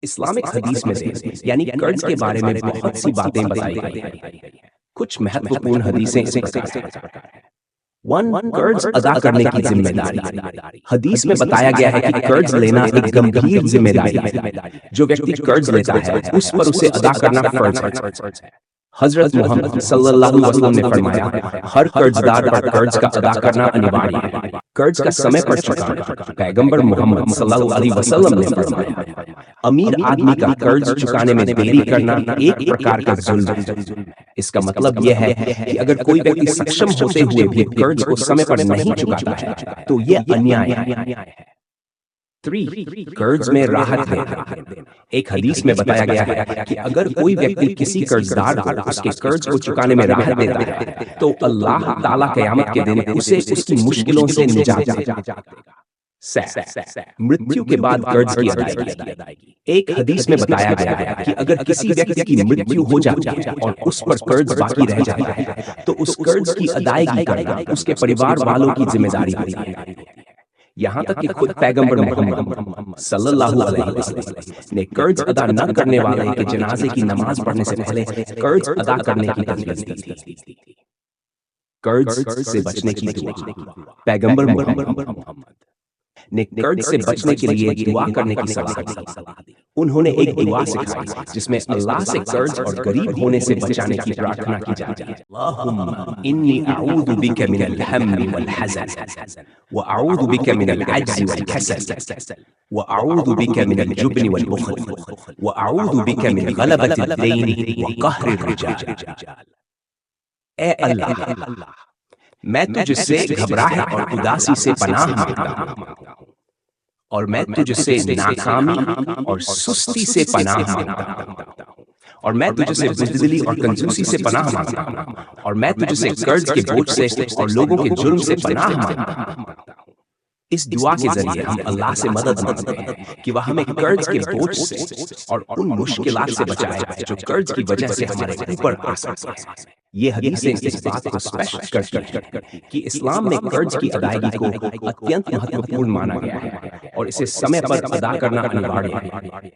Islamic हदीस में से यानी कर्ज के बारे में बहुत सी बातें बताई गई हैं। कुछ महत्वपूर्ण हदीसें इस प्रकार हैं। 1 कर्ज अदा करने की जिम्मेदारी। हदीस में बताया गया है कि कर्ज लेना एक गंभीर जिम्मेदारी है। जो व्यक्ति कर्ज लेता है उस पर उसे अदा करना फर्ज है। हजरत मोहम्मद सल्लल्लाहु अलैहि वसल्लम ने फरमाया, हर कर्जदार पर कर्ज का अदा करना अनिवार्य है। कर्ज का समय पर चुकाना। पैगंबर मोहम्मद सल्लल्लाहु अलैहि वसल्लम ने फरमाया, अमीर आदमी का कर्ज चुकाने में देरी करना एक प्रकार का जुल्म है। इसका मतलब यह है कि अगर कोई व्यक्ति सक्षम होते हुए भी कर्ज को समय पर नहीं चुकाता है तो यह अन्याय है। 3 कर्ज में राहत देना। एक हदीस में बताया गया है कि अगर कोई व्यक्ति किसी कर्जदार को उसके कर्ज को चुकाने में राहत देता है तो अल्लाह ताला क़यामत के दिन उसे उसकी मुश्किलों से निजात देगा। मृत्यु के बाद कर्ज की अदायगी। एक हदीस में बताया गया है कि अगर किसी व्यक्ति की मृत्यु हो जाती है और उस पर कर्ज बाकी रह जाता है तो उस कर्ज की अदायगी करना उसके परिवार वालों की जिम्मेदारी होती है। यहाँ तक कि खुद पैगंबर मोहम्मद सल्लल्लाहु अलैहि वसल्लम ने कर्ज अदा न करने वाले के जनाजे की नमाज पढ़ने से पहले कर्ज अदा करने की तजवीज़ दी थी। कर्ज से बचने की दुआ। पैगंबर मोहम्मद ने कर्ज से बचने के लिए दुआ करने की सलाह दी। उन्होंने एक दुआ सिखाई जिसमें अल्लाह से कर्ज और गरीब होने से बचाने की प्रार्थना की जाती है। अल्लाहुम्मा इन्नी अऊज़ु बिका मिनल हम्मी वल हज़न व अऊज़ु बिका मिनल अज्ज़ि वल कसल व अऊज़ु बिका मिनल जुब्नि वल बुख़ल व अऊज़ु बिका मिन गलबतिद दैन व क़हरिर रिजाल। ए अल्लाह, मैं तुझसे घबराहट और उदासी से पनाह मांगता हूँ और मैं तुझसे नाकामी और सुस्ती से पनाह मांगता हूँ और मैं तुझसे बुज़दिली और कंजूसी से पनाह मांगता हूँ और मैं तुझसे कर्ज के बोझ से और लोगों के जुर्म से पनाह मांगता हूँ। इस दुआ के जरिए हम अल्लाह से मदद मांगते हैं कि वह हमें कर्ज के बोझ से और उन मुश्किलात से बचाए जो कर्ज की वजह से हमारे ऊपर आ सकते हैं। ये हदीसें इस बात को स्पष्ट करती हैं कि इस्लाम में कर्ज की अदायगी को अत्यंत महत्वपूर्ण माना गया है और इसे समय पर अदा करना अनिवार्य है।